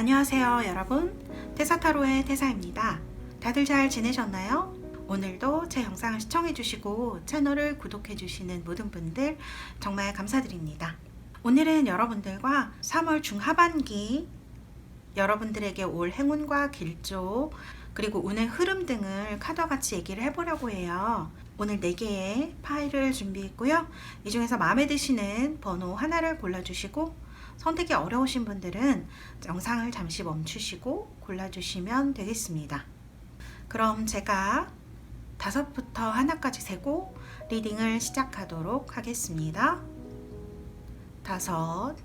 안녕하세요 여러분, 태사타로의 태사입니다. 다들 잘 지내셨나요? 오늘도 제 영상을 시청해주시고 채널을 구독해주시는 모든 분들 정말 감사드립니다. 오늘은 여러분들과 3월 중하반기 여러분들에게 올 행운과 길조 그리고 운의 흐름 등을 카드와 같이 얘기를 해보려고 해요. 오늘 4개의 파일을 준비했고요. 이 중에서 마음에 드시는 번호 하나를 골라주시고 선택이 어려우신 분들은 영상을 잠시 멈추시고 골라주시면 되겠습니다. 그럼 제가 5부터 하나까지 세고 리딩을 시작하도록 하겠습니다. 5,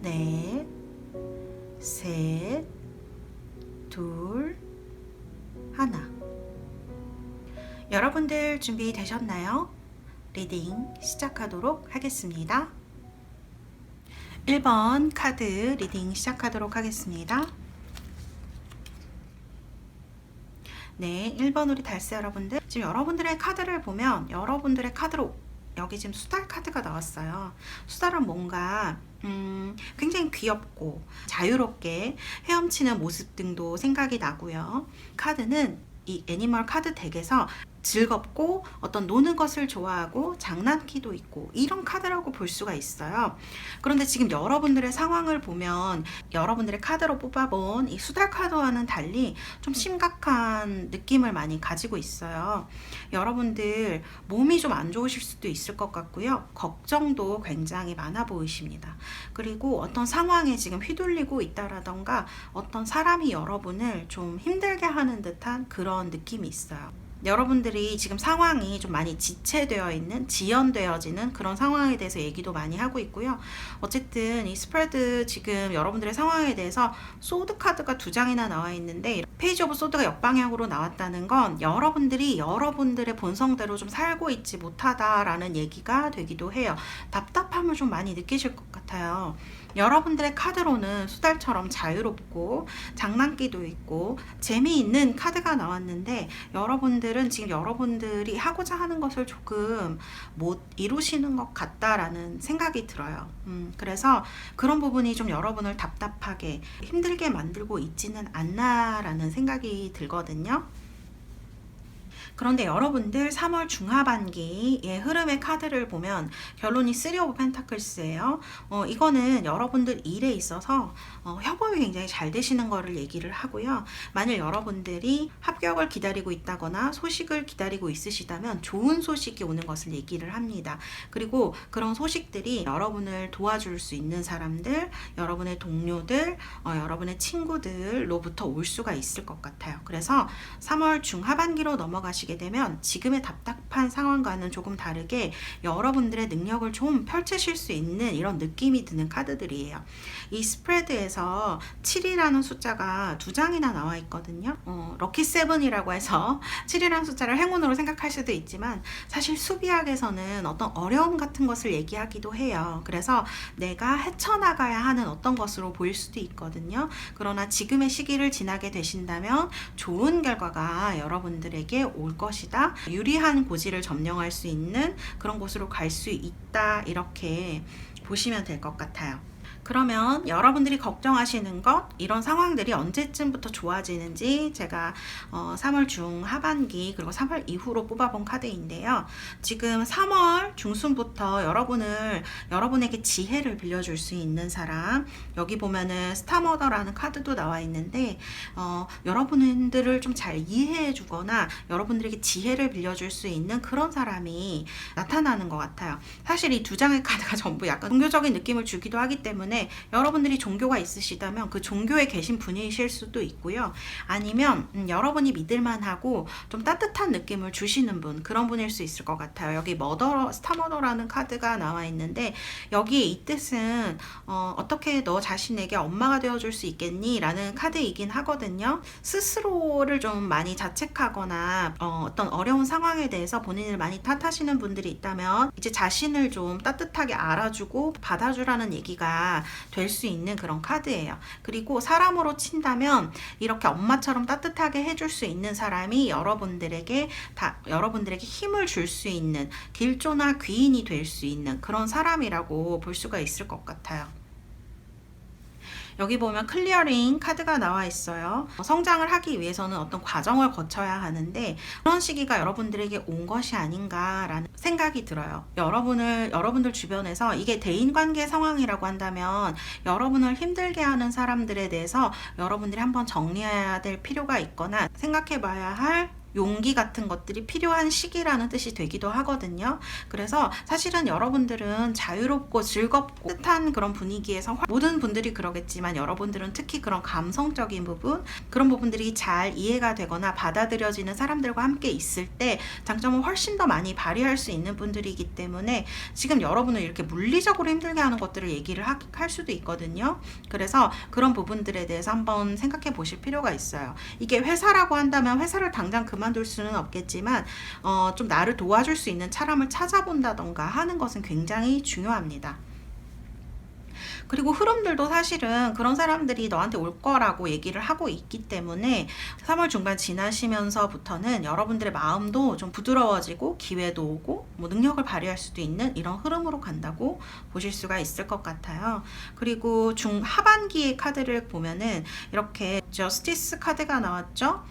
넷, 셋, 둘, 하나. 여러분들 준비되셨나요? 리딩 시작하도록 하겠습니다. 1번 카드 리딩 시작하도록 하겠습니다. 네, 1번 우리 달새 여러분들, 지금 여러분들의 카드를 보면 여러분들의 카드로 여기 지금 수달 카드가 나왔어요. 수달은 뭔가 굉장히 귀엽고 자유롭게 헤엄치는 모습 등도 생각이 나고요. 카드는 이 애니멀 카드 덱에서 즐겁고 어떤 노는 것을 좋아하고 장난기도 있고 이런 카드라고 볼 수가 있어요. 그런데 지금 여러분들의 상황을 보면 여러분들의 카드로 뽑아본 이 수달 카드와는 달리 좀 심각한 느낌을 많이 가지고 있어요. 여러분들 몸이 좀 안 좋으실 수도 있을 것 같고요. 걱정도 굉장히 많아 보이십니다. 그리고 어떤 상황에 지금 휘둘리고 있다라던가 어떤 사람이 여러분을 좀 힘들게 하는 듯한 그런 느낌이 있어요. 여러분들이 지금 상황이 좀 많이 지체되어 있는, 지연되어지는 그런 상황에 대해서 얘기도 많이 하고 있고요. 어쨌든 이 스프레드 지금 여러분들의 상황에 대해서 소드 카드가 2장이나 나와 있는데 페이지 오브 소드가 역방향으로 나왔다는 건 여러분들이 여러분들의 본성대로 좀 살고 있지 못하다라는 얘기가 되기도 해요. 답답함을 좀 많이 느끼실 것 같아요. 여러분들의 카드로는 수달처럼 자유롭고 장난기도 있고 재미있는 카드가 나왔는데 여러분들은 지금 여러분들이 하고자 하는 것을 조금 못 이루시는 것 같다라는 생각이 들어요. 그래서 그런 부분이 좀 여러분을 답답하게 힘들게 만들고 있지는 않나라는 생각이 들거든요. 그런데 여러분들 3월 중하반기의 흐름의 카드를 보면 결론이 3 오브 펜타클스예요. 이거는 여러분들 일에 있어서 협업이 굉장히 잘 되시는 거를 얘기를 하고요. 만일 여러분들이 합격을 기다리고 있다거나 소식을 기다리고 있으시다면 좋은 소식이 오는 것을 얘기를 합니다. 그리고 그런 소식들이 여러분을 도와줄 수 있는 사람들, 여러분의 동료들, 여러분의 친구들로부터 올 수가 있을 것 같아요. 그래서 3월 중하반기로 넘어가시게 되면 지금의 답답한 상황과는 조금 다르게 여러분들의 능력을 좀 펼치실 수 있는 이런 느낌이 드는 카드들이에요. 이 스프레드에서 7이라는 숫자가 2장이나 나와 있거든요. 럭키 7이라고 해서 7이라는 숫자를 행운으로 생각할 수도 있지만 사실 수비학에서는 어떤 어려움 같은 것을 얘기하기도 해요. 그래서 내가 헤쳐나가야 하는 어떤 것으로 보일 수도 있거든요. 그러나 지금의 시기를 지나게 되신다면 좋은 결과가 여러분들에게 올 것이다. 유리한 고지를 점령할 수 있는 그런 곳으로 갈 수 있다. 이렇게 보시면 될 것 같아요. 그러면 여러분들이 걱정하시는 것, 이런 상황들이 언제쯤부터 좋아지는지 제가 3월 중하반기 그리고 3월 이후로 뽑아본 카드인데요. 지금 3월 중순부터 여러분에게 지혜를 빌려줄 수 있는 사람, 여기 보면은 스타머더라는 카드도 나와 있는데 여러분들을 좀 잘 이해해 주거나 여러분들에게 지혜를 빌려줄 수 있는 그런 사람이 나타나는 것 같아요. 사실 이 2장의 카드가 전부 약간 종교적인 느낌을 주기도 하기 때문에 여러분들이 종교가 있으시다면 그 종교에 계신 분이실 수도 있고요. 아니면 여러분이 믿을만하고 좀 따뜻한 느낌을 주시는 분, 그런 분일 수 있을 것 같아요. 여기 스타머더라는 카드가 나와 있는데 여기 이 뜻은 어떻게 너 자신에게 엄마가 되어줄 수 있겠니? 라는 카드이긴 하거든요. 스스로를 좀 많이 자책하거나 어떤 어려운 상황에 대해서 본인을 많이 탓하시는 분들이 있다면 이제 자신을 좀 따뜻하게 알아주고 받아주라는 얘기가 될 수 있는 그런 카드예요. 그리고 사람으로 친다면 이렇게 엄마처럼 따뜻하게 해줄 수 있는 사람이 여러분들에게 힘을 줄 수 있는 길조나 귀인이 될 수 있는 그런 사람이라고 볼 수가 있을 것 같아요. 여기 보면 클리어링 카드가 나와 있어요. 성장을 하기 위해서는 어떤 과정을 거쳐야 하는데 그런 시기가 여러분들에게 온 것이 아닌가라는 생각이 들어요. 여러분들 주변에서 이게 대인관계 상황이라고 한다면 여러분을 힘들게 하는 사람들에 대해서 여러분들이 한번 정리해야 될 필요가 있거나 생각해 봐야 할 용기 같은 것들이 필요한 시기라는 뜻이 되기도 하거든요. 그래서 사실은 여러분들은 자유롭고 즐겁고 뜻한 그런 분위기에서 모든 분들이 그러겠지만 여러분들은 특히 그런 감성적인 부분, 그런 부분들이 잘 이해가 되거나 받아들여지는 사람들과 함께 있을 때 장점을 훨씬 더 많이 발휘할 수 있는 분들이기 때문에 지금 여러분을 이렇게 물리적으로 힘들게 하는 것들을 얘기를 할 수도 있거든요. 그래서 그런 부분들에 대해서 한번 생각해 보실 필요가 있어요. 이게 회사라고 한다면 회사를 당장 그만둘 수는 없겠지만 좀 나를 도와줄 수 있는 사람을 찾아본다던가 하는 것은 굉장히 중요합니다. 그리고 흐름들도 사실은 그런 사람들이 너한테 올 거라고 얘기를 하고 있기 때문에 3월 중반 지나시면서부터는 여러분들의 마음도 좀 부드러워지고 기회도 오고 뭐 능력을 발휘할 수도 있는 이런 흐름으로 간다고 보실 수가 있을 것 같아요. 그리고 하반기의 카드를 보면은 이렇게 저스티스 카드가 나왔죠.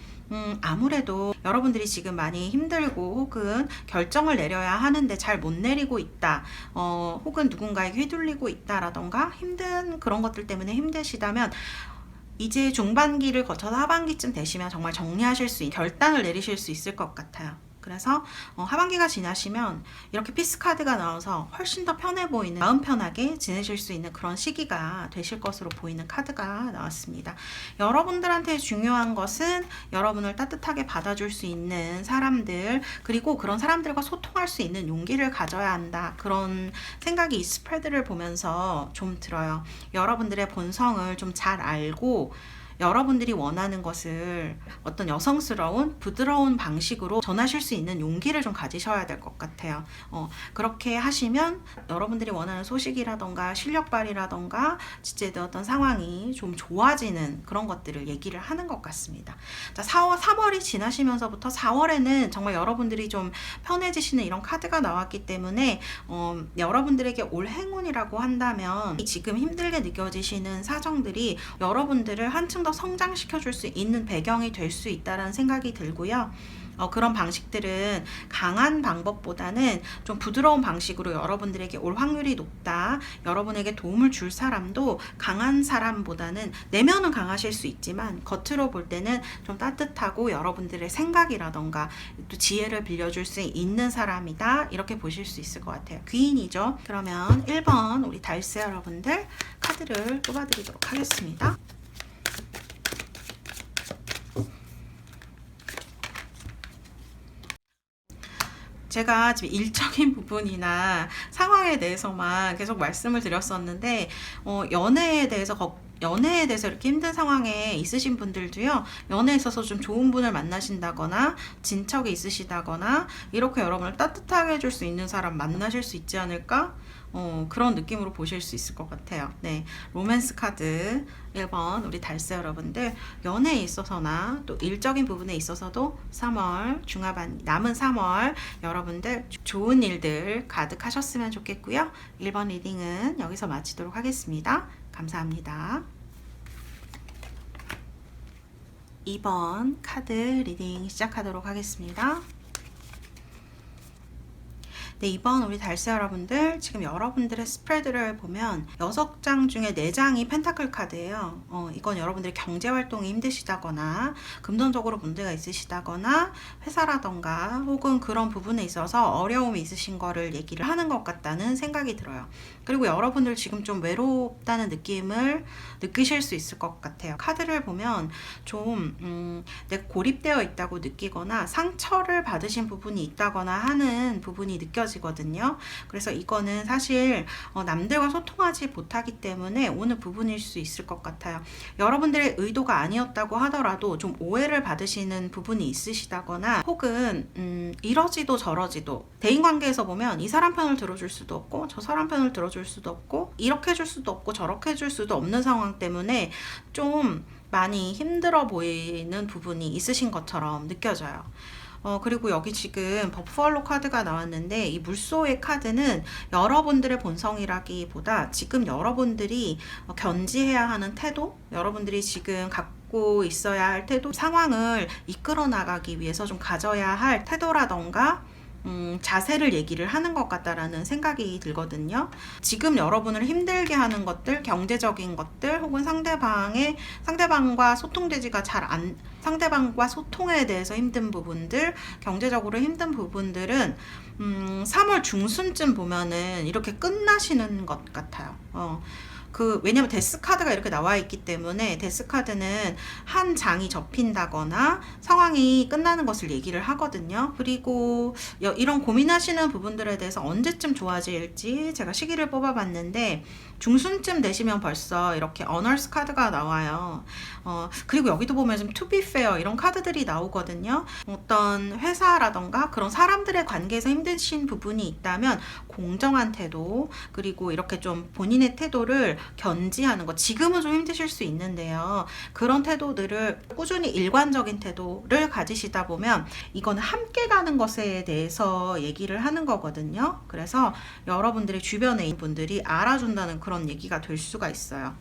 아무래도 여러분들이 지금 많이 힘들고 혹은 결정을 내려야 하는데 잘 못 내리고 있다, 혹은 누군가에게 휘둘리고 있다라던가 힘든 그런 것들 때문에 힘드시다면 이제 중반기를 거쳐서 하반기쯤 되시면 정말 정리하실 수 있는 결단을 내리실 수 있을 것 같아요. 그래서 하반기가 지나시면 이렇게 피스 카드가 나와서 훨씬 더 편해 보이는, 마음 편하게 지내실 수 있는 그런 시기가 되실 것으로 보이는 카드가 나왔습니다. 여러분들한테 중요한 것은 여러분을 따뜻하게 받아줄 수 있는 사람들, 그리고 그런 사람들과 소통할 수 있는 용기를 가져야 한다, 그런 생각이 이 스프레드를 보면서 좀 들어요. 여러분들의 본성을 좀 잘 알고 여러분들이 원하는 것을 어떤 여성스러운 부드러운 방식으로 전하실 수 있는 용기를 좀 가지셔야 될 것 같아요. 그렇게 하시면 여러분들이 원하는 소식이라던가 실력 발휘라던가 지체된 어떤 상황이 좀 좋아지는 그런 것들을 얘기를 하는 것 같습니다. 자, 3월이 지나시면서부터 4월에는 정말 여러분들이 좀 편해지시는 이런 카드가 나왔기 때문에 여러분들에게 올 행운이라고 한다면 지금 힘들게 느껴지시는 사정들이 여러분들을 한층 더 성장시켜 줄 수 있는 배경이 될 수 있다는 생각이 들고요. 그런 방식들은 강한 방법보다는 좀 부드러운 방식으로 여러분들에게 올 확률이 높다. 여러분에게 도움을 줄 사람도 강한 사람보다는 내면은 강하실 수 있지만 겉으로 볼 때는 좀 따뜻하고 여러분들의 생각이라던가 또 지혜를 빌려줄 수 있는 사람이다. 이렇게 보실 수 있을 것 같아요. 귀인이죠. 그러면 1번 우리 달스 여러분들 카드를 뽑아드리도록 하겠습니다. 제가 지금 일적인 부분이나 상황에 대해서만 계속 말씀을 드렸었는데 연애에 대해서 이렇게 힘든 상황에 있으신 분들도요, 연애에 있어서 좀 좋은 분을 만나신다거나 진척이 있으시다거나 이렇게 여러분을 따뜻하게 해줄 수 있는 사람 만나실 수 있지 않을까? 그런 느낌으로 보실 수 있을 것 같아요. 네, 로맨스 카드 1번 우리 달스 여러분들, 연애에 있어서나 또 일적인 부분에 있어서도 3월 중하반 남은 3월 여러분들 좋은 일들 가득하셨으면 좋겠고요. 1번 리딩은 여기서 마치도록 하겠습니다. 감사합니다. 2번 카드 리딩 시작하도록 하겠습니다. 네, 이번 우리 달스 여러분들, 지금 여러분들의 스프레드를 보면 6장 중에 4장이 펜타클 카드예요. 이건 여러분들이 경제활동이 힘드시다거나 금전적으로 문제가 있으시다거나 회사라던가 혹은 그런 부분에 있어서 어려움이 있으신 거를 얘기를 하는 것 같다는 생각이 들어요. 그리고 여러분들 지금 좀 외롭다는 느낌을 느끼실 수 있을 것 같아요. 카드를 보면 좀 내가 고립되어 있다고 느끼거나 상처를 받으신 부분이 있다거나 하는 부분이 느껴지거든요. 그래서 이거는 사실 남들과 소통하지 못하기 때문에 오는 부분일 수 있을 것 같아요. 여러분들의 의도가 아니었다고 하더라도 좀 오해를 받으시는 부분이 있으시다거나 혹은 이러지도 저러지도, 대인관계에서 보면 이 사람 편을 들어줄 수도 없고 저 사람 편을 들어줄 수도 없고 이렇게 해줄 수도 없고 저렇게 해줄 수도 없는 상황 때문에 좀 많이 힘들어 보이는 부분이 있으신 것처럼 느껴져요. 그리고 여기 지금 버팔로 카드가 나왔는데 이 물소의 카드는 여러분들의 본성이라기보다 지금 여러분들이 견지해야 하는 태도, 여러분들이 지금 갖고 있어야 할 태도, 상황을 이끌어 나가기 위해서 좀 가져야 할 태도라던가 자세를 얘기를 하는 것 같다라는 생각이 들거든요. 지금 여러분을 힘들게 하는 것들, 경제적인 것들, 혹은 상대방과 소통되지가 상대방과 소통에 대해서 힘든 부분들, 경제적으로 힘든 부분들은 3월 중순쯤 보면은 이렇게 끝나시는 것 같아요. 왜냐면 데스 카드가 이렇게 나와 있기 때문에 데스 카드는 한 장이 접힌다거나 상황이 끝나는 것을 얘기를 하거든요. 그리고 이런 고민하시는 부분들에 대해서 언제쯤 좋아질지 제가 시기를 뽑아봤는데 중순쯤 되시면 벌써 이렇게 어널스 카드가 나와요. 그리고 여기도 보면 좀 to be fair 이런 카드들이 나오거든요. 어떤 회사라던가 그런 사람들의 관계에서 힘드신 부분이 있다면 공정한 태도, 그리고 이렇게 좀 본인의 태도를 견지하는 것, 지금은 좀 힘드실 수 있는데요. 그런 태도들을 꾸준히 일관적인 태도를 가지시다 보면 이거는 함께 가는 것에 대해서 얘기를 하는 거거든요. 그래서 여러분들의 주변에 있는 분들이 알아준다는 그런 얘기가 될 수가 있어요.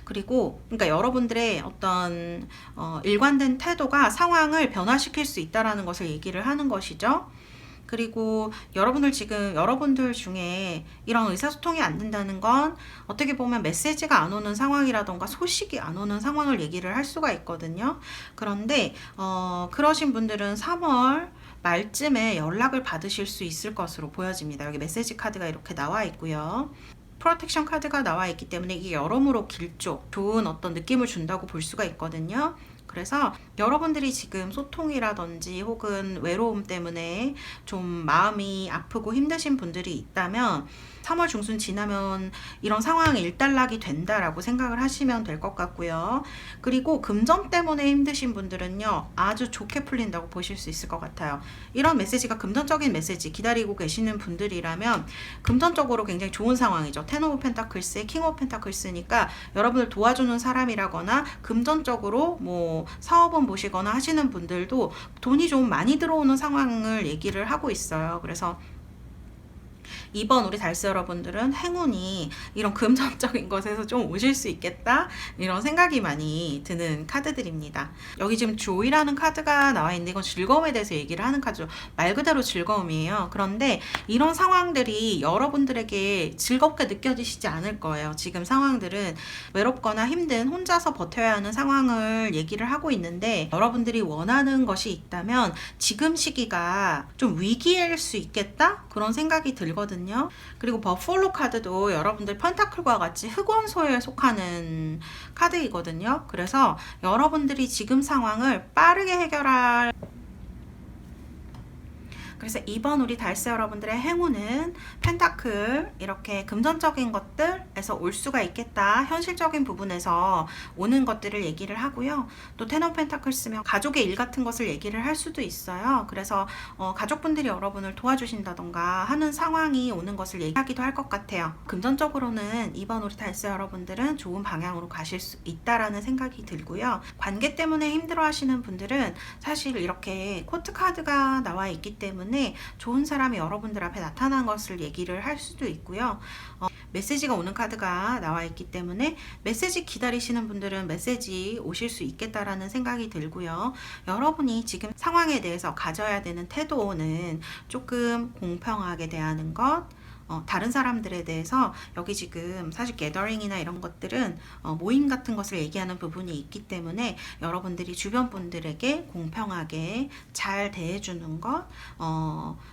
그리고 그러니까 여러분들의 어떤 일관된 태도가 상황을 변화시킬 수 있다라는 것을 얘기를 하는 것이죠. 그리고 여러분들 중에 이런 의사소통이 안 된다는 건 어떻게 보면 메시지가 안 오는 상황이라던가 소식이 안 오는 상황을 얘기를 할 수가 있거든요. 그런데 그러신 분들은 3월 말쯤에 연락을 받으실 수 있을 것으로 보여집니다. 여기 메시지 카드가 이렇게 나와 있고요. 프로텍션 카드가 나와 있기 때문에 이게 여러모로 좋은 어떤 느낌을 준다고 볼 수가 있거든요. 그래서 여러분들이 지금 소통이라든지 혹은 외로움 때문에 좀 마음이 아프고 힘드신 분들이 있다면 3월 중순 지나면 이런 상황이 일단락이 된다라고 생각을 하시면 될 것 같고요. 그리고 금전 때문에 힘드신 분들은요, 아주 좋게 풀린다고 보실 수 있을 것 같아요. 이런 메시지가 금전적인 메시지 기다리고 계시는 분들이라면 금전적으로 굉장히 좋은 상황이죠. 텐 오브 펜타클스, 킹 오브 펜타클스니까 여러분을 도와주는 사람이라거나 금전적으로 뭐 사업은 보시거나 하시는 분들도 돈이 좀 많이 들어오는 상황을 얘기를 하고 있어요. 그래서 이번 우리 달스 여러분들은 행운이 이런 금전적인 것에서 좀 오실 수 있겠다, 이런 생각이 많이 드는 카드들입니다. 여기 지금 조이라는 카드가 나와 있는데 이건 즐거움에 대해서 얘기를 하는 카드죠. 말 그대로 즐거움이에요. 그런데 이런 상황들이 여러분들에게 즐겁게 느껴지시지 않을 거예요. 지금 상황들은 외롭거나 힘든, 혼자서 버텨야 하는 상황을 얘기를 하고 있는데 여러분들이 원하는 것이 있다면 지금 시기가 좀 위기일 수 있겠다, 그런 생각이 들거든요. 그리고 버폴로 카드도 여러분들 펜타클과 같이 흑원소에 속하는 카드이거든요. 그래서 여러분들이 지금 상황을 빠르게 해결할, 그래서 이번 우리 달스 여러분들의 행운은 펜타클, 이렇게 금전적인 것들에서 올 수가 있겠다, 현실적인 부분에서 오는 것들을 얘기를 하고요. 또 텐 오브 펜타클 쓰면 가족의 일 같은 것을 얘기를 할 수도 있어요. 그래서 가족분들이 여러분을 도와주신다던가 하는 상황이 오는 것을 얘기하기도 할 것 같아요. 금전적으로는 이번 우리 달스 여러분들은 좋은 방향으로 가실 수 있다라는 생각이 들고요. 관계 때문에 힘들어 하시는 분들은 사실 이렇게 코트 카드가 나와 있기 때문에 좋은 사람이 여러분들 앞에 나타난 것을 얘기를 할 수도 있고요. 메시지가 오는 카드가 나와 있기 때문에 메시지 기다리시는 분들은 메시지 오실 수 있겠다라는 생각이 들고요. 여러분이 지금 상황에 대해서 가져야 되는 태도는 조금 공평하게 대하는 것, 다른 사람들에 대해서, 여기 지금 사실 게더링이나 이런 것들은 모임 같은 것을 얘기하는 부분이 있기 때문에 여러분들이 주변 분들에게 공평하게 잘 대해주는 것,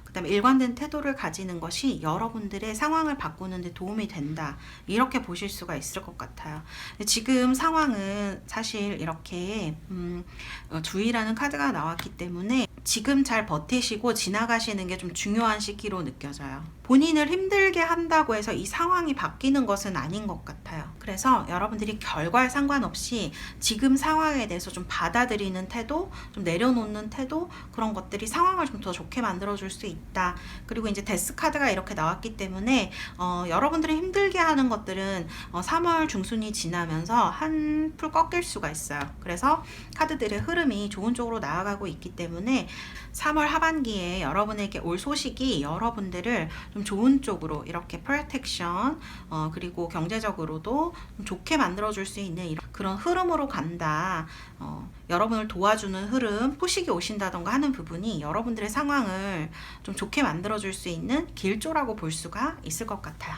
그 다음에 일관된 태도를 가지는 것이 여러분들의 상황을 바꾸는 데 도움이 된다, 이렇게 보실 수가 있을 것 같아요. 지금 상황은 사실 이렇게 주의라는 카드가 나왔기 때문에 지금 잘 버티시고 지나가시는 게 좀 중요한 시기로 느껴져요. 본인을 힘들게 한다고 해서 이 상황이 바뀌는 것은 아닌 것 같아요. 그래서 여러분들이 결과에 상관없이 지금 상황에 대해서 좀 받아들이는 태도, 좀 내려놓는 태도, 그런 것들이 상황을 좀 더 좋게 만들어줄 수 있다. 그리고 이제 데스 카드가 이렇게 나왔기 때문에 여러분들이 힘들게 하는 것들은 3월 중순이 지나면서 한풀 꺾일 수가 있어요. 그래서 카드들의 흐름이 좋은 쪽으로 나아가고 있기 때문에 3월 하반기에 여러분에게 올 소식이 여러분들을 좀 좋은 쪽으로 이렇게 프로텍션, 그리고 경제적으로도 좀 좋게 만들어줄 수 있는 그런 흐름으로 간다. 여러분을 도와주는 흐름, 소식이 오신다던가 하는 부분이 여러분들의 상황을 좀 좋게 만들어줄 수 있는 길조라고 볼 수가 있을 것 같아요.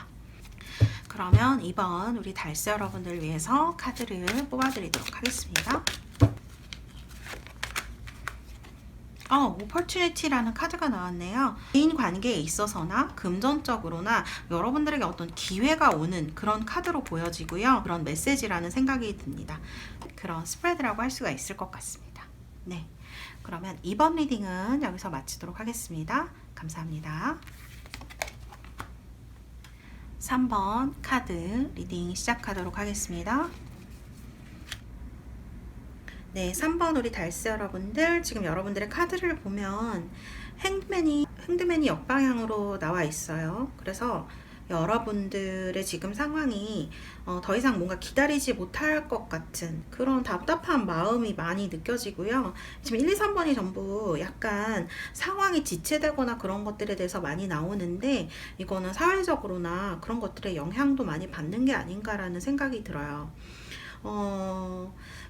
그러면 이번 우리 달세 여러분들을 위해서 카드를 뽑아드리도록 하겠습니다. opportunity라는 카드가 나왔네요. 개인 관계에 있어서나 금전적으로나 여러분들에게 어떤 기회가 오는 그런 카드로 보여지고요. 그런 메시지라는 생각이 듭니다. 그런 스프레드라고 할 수가 있을 것 같습니다. 네, 그러면 이번 리딩은 여기서 마치도록 하겠습니다. 감사합니다. 3번 카드 리딩 시작하도록 하겠습니다. 네, 3번 우리 달스 여러분들, 지금 여러분들의 카드를 보면 행드맨이 역방향으로 나와 있어요. 그래서 여러분들의 지금 상황이 더 이상 뭔가 기다리지 못할 것 같은 그런 답답한 마음이 많이 느껴지고요. 지금 1, 2, 3번이 전부 약간 상황이 지체되거나 그런 것들에 대해서 많이 나오는데, 이거는 사회적으로나 그런 것들의 영향도 많이 받는 게 아닌가라는 생각이 들어요.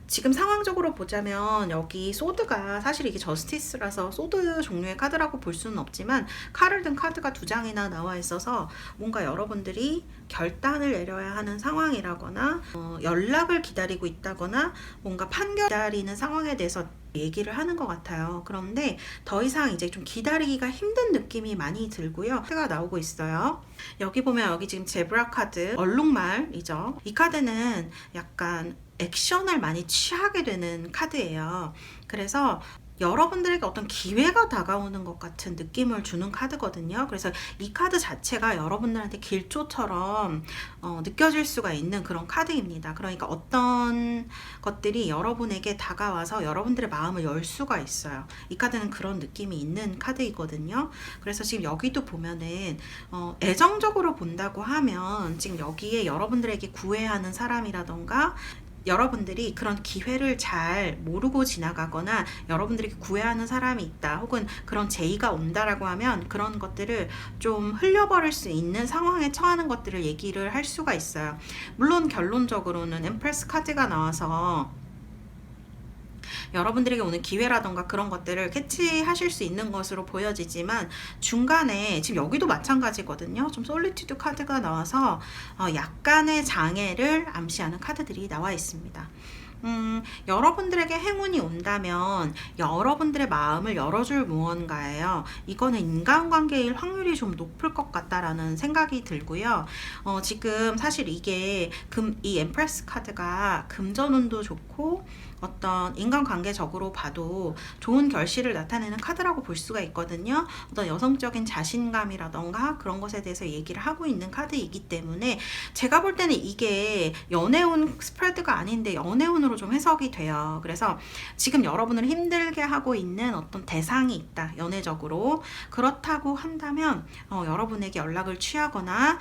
지금 상황적으로 보자면 여기 소드가 사실 이게 저스티스라서 소드 종류의 카드라고 볼 수는 없지만 칼을 든 카드가 2장이나 나와 있어서 뭔가 여러분들이 결단을 내려야 하는 상황이라거나 연락을 기다리고 있다거나 뭔가 판결 기다리는 상황에 대해서 얘기를 하는 것 같아요. 그런데 더 이상 이제 좀 기다리기가 힘든 느낌이 많이 들고요. 카드가 나오고 있어요. 여기 보면 여기 지금 제브라 카드, 얼룩말이죠. 이 카드는 약간 액션을 많이 취하게 되는 카드예요. 그래서 여러분들에게 어떤 기회가 다가오는 것 같은 느낌을 주는 카드거든요. 그래서 이 카드 자체가 여러분들한테 길조처럼 느껴질 수가 있는 그런 카드입니다. 그러니까 어떤 것들이 여러분에게 다가와서 여러분들의 마음을 열 수가 있어요. 이 카드는 그런 느낌이 있는 카드이거든요. 그래서 지금 여기도 보면은 애정적으로 본다고 하면 지금 여기에 여러분들에게 구애하는 사람이라던가 여러분들이 그런 기회를 잘 모르고 지나가거나 여러분들에게 구애하는 사람이 있다, 혹은 그런 제의가 온다라고 하면 그런 것들을 좀 흘려버릴 수 있는 상황에 처하는 것들을 얘기를 할 수가 있어요. 물론 결론적으로는 엠프레스 카드가 나와서 여러분들에게 오는 기회라던가 그런 것들을 캐치하실 수 있는 것으로 보여지지만, 중간에 지금 여기도 마찬가지거든요. 좀 솔리튜드 카드가 나와서 약간의 장애를 암시하는 카드들이 나와 있습니다. 여러분들에게 행운이 온다면 여러분들의 마음을 열어줄 무언가예요. 이거는 인간관계일 확률이 좀 높을 것 같다라는 생각이 들고요. 지금 사실 이게 이 엠프레스 카드가 금전운도 좋고 어떤 인간관계적으로 봐도 좋은 결실을 나타내는 카드라고 볼 수가 있거든요. 어떤 여성적인 자신감이라던가 그런 것에 대해서 얘기를 하고 있는 카드이기 때문에 제가 볼 때는 이게 연애운 스프레드가 아닌데 연애운으로 좀 해석이 돼요. 그래서 지금 여러분을 힘들게 하고 있는 어떤 대상이 있다, 연애적으로. 그렇다고 한다면 여러분에게 연락을 취하거나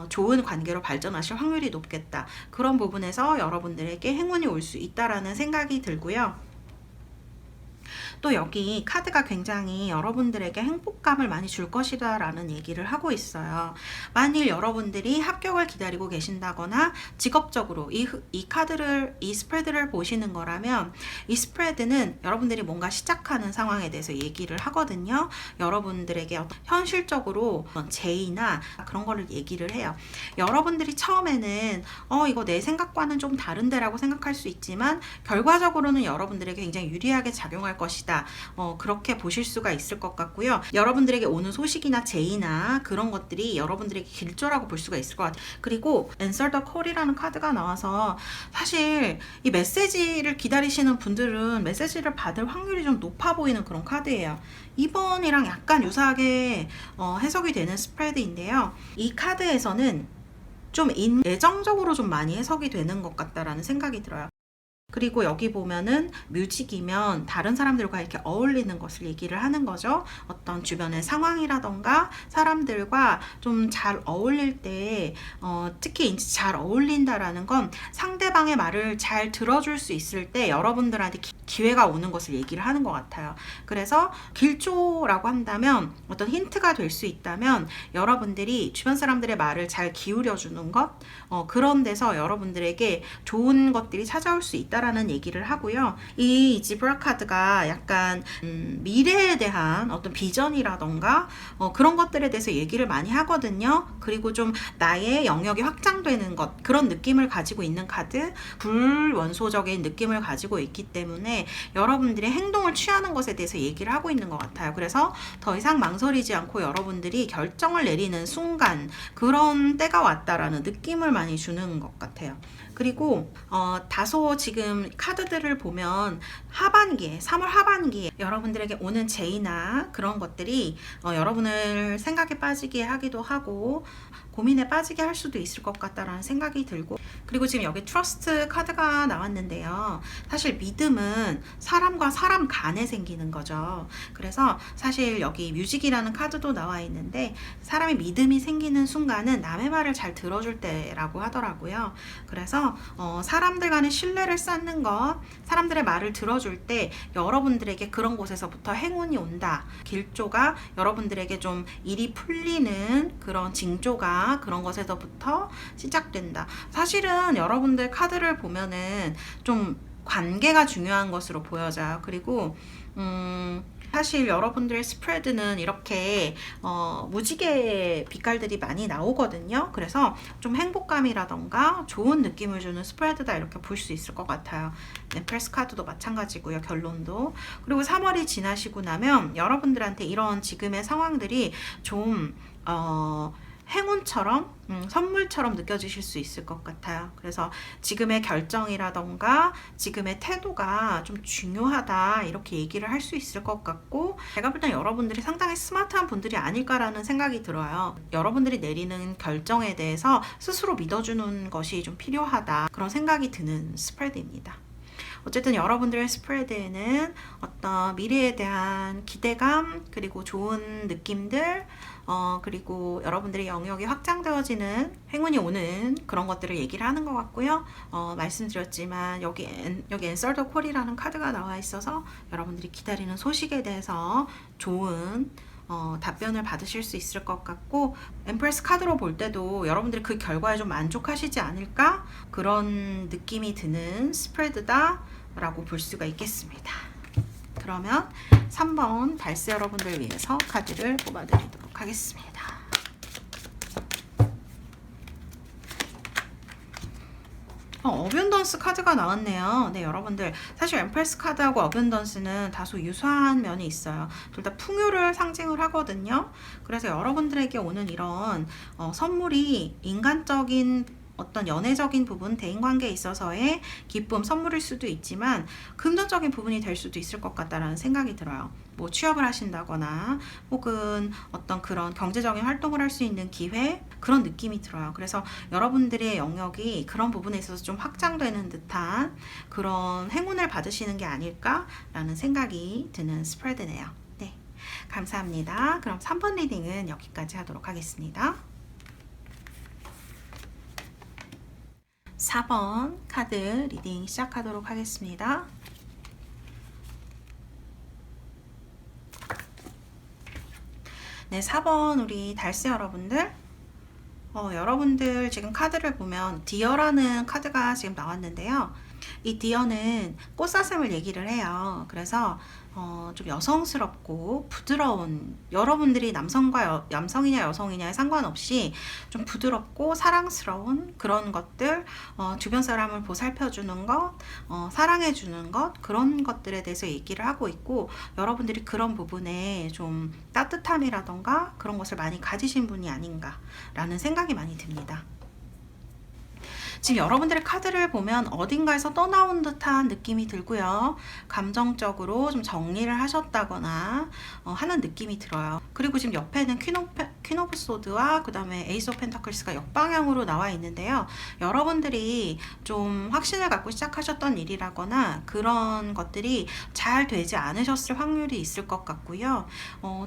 좋은 관계로 발전하실 확률이 높겠다. 그런 부분에서 여러분들에게 행운이 올 수 있다라는 생각이 들고요. 또 여기 카드가 굉장히 여러분들에게 행복감을 많이 줄 것이다 라는 얘기를 하고 있어요. 만일 여러분들이 합격을 기다리고 계신다거나 직업적으로 이 카드를, 이 스프레드를 보시는 거라면, 이 스프레드는 여러분들이 뭔가 시작하는 상황에 대해서 얘기를 하거든요. 여러분들에게 현실적으로 제의나 그런 거를 얘기를 해요. 여러분들이 처음에는 이거 내 생각과는 좀 다른데 라고 생각할 수 있지만 결과적으로는 여러분들에게 굉장히 유리하게 작용할 것이다, 그렇게 보실 수가 있을 것 같고요. 여러분들에게 오는 소식이나 제의나 그런 것들이 여러분들에게 길조라고 볼 수가 있을 것 같아요. 그리고 Answer the Call이라는 카드가 나와서 사실 이 메시지를 기다리시는 분들은 메시지를 받을 확률이 좀 높아 보이는 그런 카드예요. 이번이랑 약간 유사하게 해석이 되는 스프레드인데요. 이 카드에서는 좀 예정적으로 좀 많이 해석이 되는 것 같다라는 생각이 들어요. 그리고 여기 보면은 뮤직이면 다른 사람들과 이렇게 어울리는 것을 얘기를 하는 거죠. 어떤 주변의 상황이라던가 사람들과 좀 잘 어울릴 때, 특히 이제 잘 어울린다라는 건 상대방의 말을 잘 들어줄 수 있을 때 여러분들한테 기회가 오는 것을 얘기를 하는 것 같아요. 그래서 길조라고 한다면 어떤 힌트가 될 수 있다면 여러분들이 주변 사람들의 말을 잘 기울여 주는 것, 그런 데서 여러분들에게 좋은 것들이 찾아올 수 있다라는 얘기를 하고요. 이 지브라 카드가 약간 미래에 대한 어떤 비전이라던가 그런 것들에 대해서 얘기를 많이 하거든요. 그리고 좀 나의 영역이 확장되는 것, 그런 느낌을 가지고 있는 카드, 불원소적인 느낌을 가지고 있기 때문에 여러분들이 행동을 취하는 것에 대해서 얘기를 하고 있는 것 같아요. 그래서 더 이상 망설이지 않고 여러분들이 결정을 내리는 순간, 그런 때가 왔다라는 느낌을 많이 주는 것 같아요. 그리고 다소 지금 카드들을 보면 하반기에 3월 하반기에 여러분들에게 오는 제의나 그런 것들이 여러분을 생각에 빠지게 하기도 하고 고민에 빠지게 할 수도 있을 것 같다라는 생각이 들고, 그리고 지금 여기 트러스트 카드가 나왔는데요. 사실 믿음은 사람과 사람 간에 생기는 거죠. 그래서 사실 여기 뮤직이라는 카드도 나와 있는데 사람의 믿음이 생기는 순간은 남의 말을 잘 들어줄 때라고 하더라고요. 그래서 사람들 간의 신뢰를 쌓는 것, 사람들의 말을 들어줄 때 여러분들에게 그런 곳에서부터 행운이 온다. 길조가 여러분들에게 좀 일이 풀리는 그런 징조가 그런 것에서부터 시작된다. 사실은 여러분들 카드를 보면은 좀 관계가 중요한 것으로 보여져요. 그리고 사실 여러분들의 스프레드는 이렇게 무지개 빛깔들이 많이 나오거든요. 그래서 좀 행복감이라던가 좋은 느낌을 주는 스프레드다, 이렇게 볼 수 있을 것 같아요. 엠프레스 카드도 마찬가지고요. 결론도. 그리고 3월이 지나시고 나면 여러분들한테 이런 지금의 상황들이 좀 행운처럼 선물처럼 느껴지실 수 있을 것 같아요. 그래서 지금의 결정이라던가 지금의 태도가 좀 중요하다, 이렇게 얘기를 할 수 있을 것 같고, 제가 볼 땐 여러분들이 상당히 스마트한 분들이 아닐까라는 생각이 들어요. 여러분들이 내리는 결정에 대해서 스스로 믿어주는 것이 좀 필요하다, 그런 생각이 드는 스프레드입니다. 어쨌든 여러분들의 스프레드에는 어떤 미래에 대한 기대감, 그리고 좋은 느낌들, 그리고 여러분들의 영역이 확장되어지는 행운이 오는 그런 것들을 얘기를 하는 것 같고요. 말씀드렸지만 여기 앤서 더 콜이라는 카드가 나와 있어서 여러분들이 기다리는 소식에 대해서 좋은 답변을 받으실 수 있을 것 같고, 엠프레스 카드로 볼 때도 여러분들이 그 결과에 좀 만족하시지 않을까, 그런 느낌이 드는 스프레드다 라고 볼 수가 있겠습니다. 그러면 3번 달스 여러분들 위해서 카드를 뽑아드리도록 하겠습니다. 어뷸던스 카드가 나왔네요. 네, 여러분들 사실 엠프레스 카드하고 어뷸던스는 다소 유사한 면이 있어요. 둘 다 풍요를 상징을 하거든요. 그래서 여러분들에게 오는 이런 선물이 인간적인 어떤 연애적인 부분, 대인관계에 있어서의 기쁨, 선물일 수도 있지만 금전적인 부분이 될 수도 있을 것 같다라는 생각이 들어요. 뭐 취업을 하신다거나 혹은 어떤 그런 경제적인 활동을 할 수 있는 기회, 그런 느낌이 들어요. 그래서 여러분들의 영역이 그런 부분에 있어서 좀 확장되는 듯한 그런 행운을 받으시는 게 아닐까라는 생각이 드는 스프레드네요. 네, 감사합니다. 그럼 3번 리딩은 여기까지 하도록 하겠습니다. 4번 카드 리딩 시작하도록 하겠습니다. 네, 4번 우리 달스 여러분들, 여러분들 지금 카드를 보면 디어라는 카드가 지금 나왔는데요. 이 디어는 꽃사슴을 얘기를 해요. 그래서 좀 여성스럽고 부드러운, 여러분들이 남성이냐 여성이냐에 상관없이 좀 부드럽고 사랑스러운 그런 것들, 주변 사람을 보살펴주는 것, 사랑해주는 것, 그런 것들에 대해서 얘기를 하고 있고, 여러분들이 그런 부분에 좀 따뜻함이라던가 그런 것을 많이 가지신 분이 아닌가라는 생각이 많이 듭니다. 지금 여러분들의 카드를 보면 어딘가에서 떠나온 듯한 느낌이 들고요. 감정적으로 좀 정리를 하셨다거나 하는 느낌이 들어요. 그리고 지금 옆에는 퀸 오브 소드와 그 다음에 에이스 오브 펜타클스가 역방향으로 나와 있는데요. 여러분들이 좀 확신을 갖고 시작하셨던 일이라거나 그런 것들이 잘 되지 않으셨을 확률이 있을 것 같고요.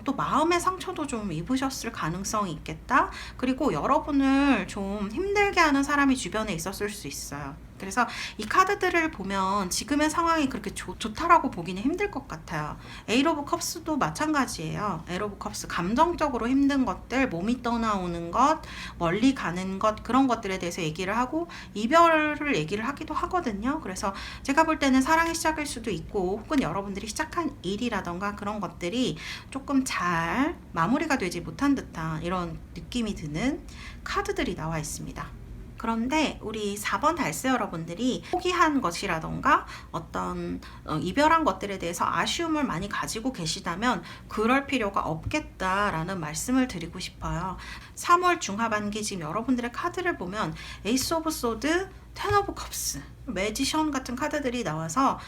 또 마음의 상처도 좀 입으셨을 가능성이 있겠다. 그리고 여러분을 좀 힘들게 하는 사람이 주변에 있었을 수 있어요. 그래서 이 카드들을 보면 지금의 상황이 그렇게 좋다라고 보기는 힘들 것 같아요. 에잇 오브 컵스도 마찬가지예요. 에잇 오브 컵스, 감정적으로 힘든 것들, 몸이 떠나오는 것, 멀리 가는 것, 그런 것들에 대해서 얘기를 하고 이별을 얘기를 하기도 하거든요. 그래서 제가 볼 때는 사랑의 시작일 수도 있고 혹은 여러분들이 시작한 일이라던가 그런 것들이 조금 잘 마무리가 되지 못한 듯한 이런 느낌이 드는 카드들이 나와 있습니다. 그런데 우리 4번 달세 여러분들이 포기한 것이라던가 어떤 이별한 것들에 대해서 아쉬움을 많이 가지고 계시다면 그럴 필요가 없겠다라는 말씀을 드리고 싶어요. 3월 중하반기 지금 여러분들의 카드를 보면 에이스 오브 소드, 텐 오브 컵스, 매지션 같은 카드들이 나와서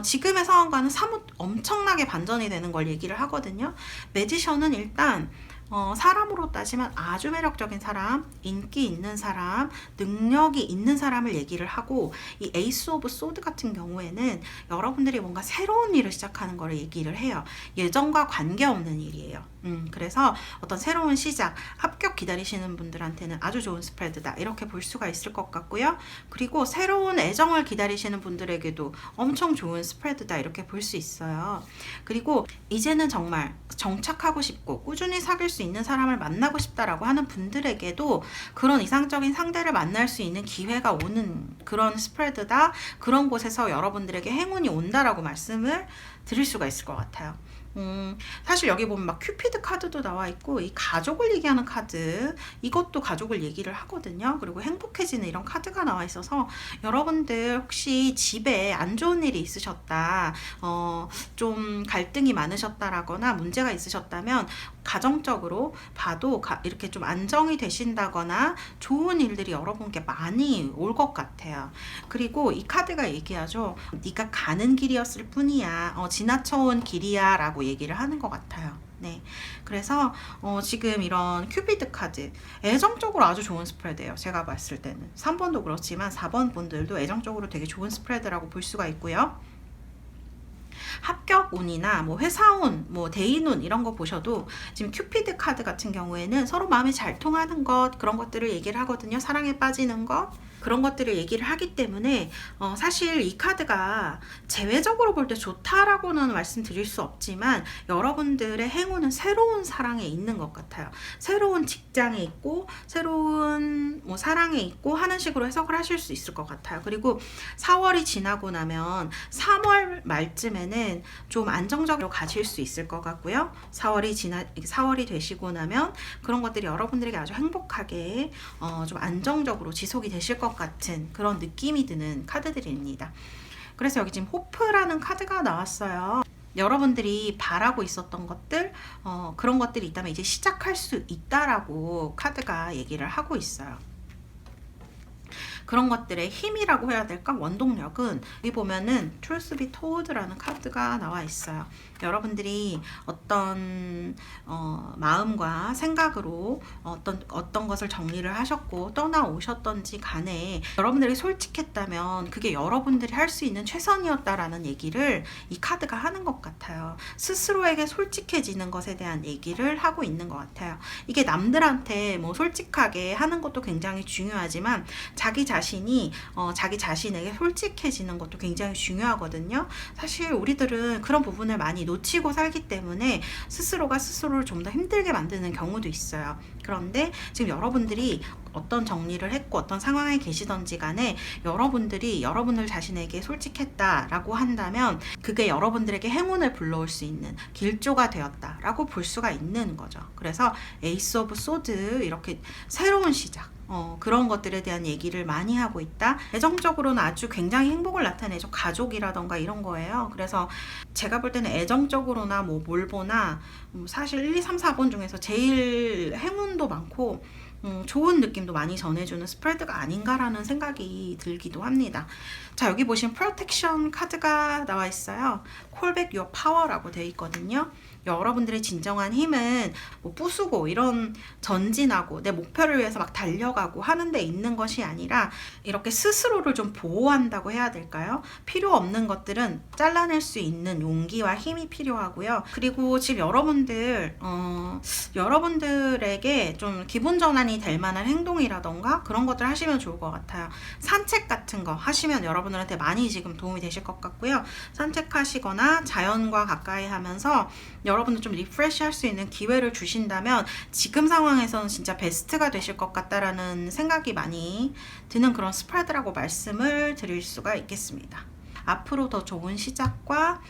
지금의 상황과는 사뭇 엄청나게 반전이 되는 걸 얘기를 하거든요. 매지션은 일단 사람으로 따지면 아주 매력적인 사람, 인기 있는 사람, 능력이 있는 사람을 얘기를 하고, 이 에이스 오브 소드 같은 경우에는 여러분들이 뭔가 새로운 일을 시작하는 걸 얘기를 해요. 예전과 관계없는 일이에요. 그래서 어떤 새로운 시작, 합격 기다리시는 분들한테는 아주 좋은 스프레드다, 이렇게 볼 수가 있을 것 같고요. 그리고 새로운 애정을 기다리시는 분들에게도 엄청 좋은 스프레드다, 이렇게 볼 수 있어요. 그리고 이제는 정말 정착하고 싶고 꾸준히 사귈 수 있는 사람을 만나고 싶다라고 하는 분들에게도 그런 이상적인 상대를 만날 수 있는 기회가 오는 그런 스프레드다, 그런 곳에서 여러분들에게 행운이 온다라고 말씀을 드릴 수가 있을 것 같아요. 사실 여기 보면 막 큐피드 카드도 나와 있고, 이 가족을 얘기하는 카드, 이것도 가족을 얘기를 하거든요. 그리고 행복해지는 이런 카드가 나와 있어서 여러분들 혹시 집에 안 좋은 일이 있으셨다, 좀 갈등이 많으셨다라거나 문제가 있으셨다면 가정적으로 봐도 이렇게 좀 안정이 되신다거나 좋은 일들이 여러분께 많이 올 것 같아요. 그리고 이 카드가 얘기하죠. 네가 가는 길이었을 뿐이야, 지나쳐온 길이야 라고 얘기를 하는 것 같아요. 네, 그래서 지금 이런 큐피드 카드 애정적으로 아주 좋은 스프레드예요. 제가 봤을 때는 3번도 그렇지만 4번 분들도 애정적으로 되게 좋은 스프레드라고 볼 수가 있고요. 합격운이나 뭐 회사운, 뭐 대인운 이런 거 보셔도 지금 큐피드 카드 같은 경우에는 서로 마음이 잘 통하는 것, 그런 것들을 얘기를 하거든요. 사랑에 빠지는 것, 그런 것들을 얘기를 하기 때문에 사실 이 카드가 제외적으로 볼 때 좋다라고는 말씀드릴 수 없지만 여러분들의 행운은 새로운 사랑에 있는 것 같아요. 새로운 직장에 있고 새로운 뭐 사랑에 있고 하는 식으로 해석을 하실 수 있을 것 같아요. 그리고 4월이 지나고 나면 3월 말쯤에는 좀 안정적으로 가실 수 있을 것 같고요. 4월이 되시고 나면 그런 것들이 여러분들에게 아주 행복하게 좀 안정적으로 지속이 되실 것 같은 그런 느낌이 드는 카드들입니다. 그래서 여기 지금 호프라는 카드가 나왔어요. 여러분들이 바라고 있었던 것들, 그런 것들이 있다면 이제 시작할 수 있다라고 카드가 얘기를 하고 있어요. 그런 것들의 힘이라고 해야 될까? 원동력은 여기 보면은 Truth Be Told라는 카드가 나와 있어요. 여러분들이 어떤 마음과 생각으로 어떤 것을 정리를 하셨고 떠나오셨던지 간에 여러분들이 솔직했다면 그게 여러분들이 할 수 있는 최선이었다라는 얘기를 이 카드가 하는 것 같아요. 스스로에게 솔직해지는 것에 대한 얘기를 하고 있는 것 같아요. 이게 남들한테 뭐 솔직하게 하는 것도 굉장히 중요하지만 자기 자신이 자기 자신에게 솔직해지는 것도 굉장히 중요하거든요. 사실 우리들은 그런 부분을 많이 놓치고 살기 때문에 스스로가 스스로를 좀 더 힘들게 만드는 경우도 있어요. 그런데 지금 여러분들이 어떤 정리를 했고 어떤 상황에 계시던지 간에 여러분들이 여러분을 자신에게 솔직했다라고 한다면 그게 여러분들에게 행운을 불러올 수 있는 길조가 되었다라고 볼 수가 있는 거죠. 그래서 에이스 오브 소드, 이렇게 새로운 시작, 그런 것들에 대한 얘기를 많이 하고 있다. 애정적으로는 아주 굉장히 행복을 나타내죠. 가족이라던가 이런 거예요. 그래서 제가 볼 때는 애정적으로나 뭐 몰보나 사실 1, 2, 3, 4번 중에서 제일 행운도 많고 좋은 느낌도 많이 전해주는 스프레드가 아닌가라는 생각이 들기도 합니다. 자, 여기 보시면 프로텍션 카드가 나와 있어요. 콜백 유어 파워라고 되어 있거든요. 여러분들의 진정한 힘은 뭐 부수고 이런 전진하고 내 목표를 위해서 막 달려가고 하는 데 있는 것이 아니라 이렇게 스스로를 좀 보호한다고 해야 될까요? 필요 없는 것들은 잘라낼 수 있는 용기와 힘이 필요하고요. 그리고 지금 여러분들에게 좀 기분 전환이 될 만한 행동이라던가 그런 것들 하시면 좋을 것 같아요. 산책 같은 거 하시면 여러분들한테 많이 지금 도움이 되실 것 같고요. 산책하시거나 자연과 가까이 하면서 여러분들 좀 리프레시 할 수 있는 기회를 주신다면 지금 상황에서는 진짜 베스트가 되실 것 같다라는 생각이 많이 드는 그런 스프레드라고 말씀을 드릴 수가 있겠습니다. 앞으로 더 좋은 시작과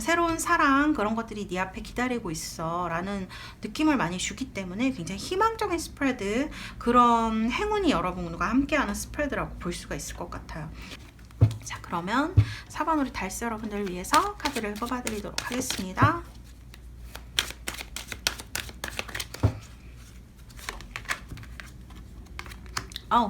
새로운 사랑 그런 것들이 네 앞에 기다리고 있어 라는 느낌을 많이 주기 때문에 굉장히 희망적인 스프레드, 그런 행운이 여러분과 함께하는 스프레드라고 볼 수가 있을 것 같아요. 자, 그러면 4번 우리 달스 여러분들을 위해서 카드를 뽑아드리도록 하겠습니다.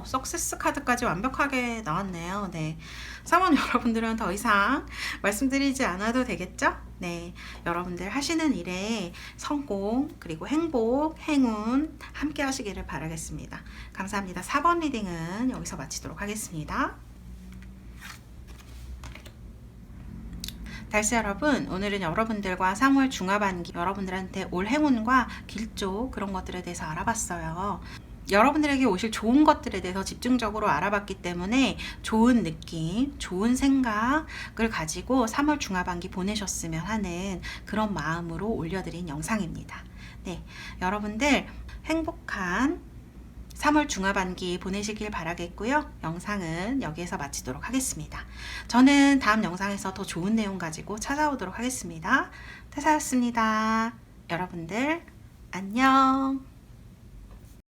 석세스 카드까지 완벽하게 나왔네요. 네. 3번 여러분들은 더 이상 말씀드리지 않아도 되겠죠? 네. 여러분들 하시는 일에 성공, 그리고 행복, 행운 함께 하시기를 바라겠습니다. 감사합니다. 4번 리딩은 여기서 마치도록 하겠습니다. 달스 여러분, 오늘은 여러분들과 3월 중하반기 여러분들한테 올 행운과 길조 그런 것들에 대해서 알아봤어요. 여러분들에게 오실 좋은 것들에 대해서 집중적으로 알아봤기 때문에 좋은 느낌, 좋은 생각을 가지고 3월 중하반기 보내셨으면 하는 그런 마음으로 올려드린 영상입니다. 네, 여러분들 행복한 3월 중하반기 보내시길 바라겠고요. 영상은 여기에서 마치도록 하겠습니다. 저는 다음 영상에서 더 좋은 내용 가지고 찾아오도록 하겠습니다. 태사였습니다. 여러분들 안녕.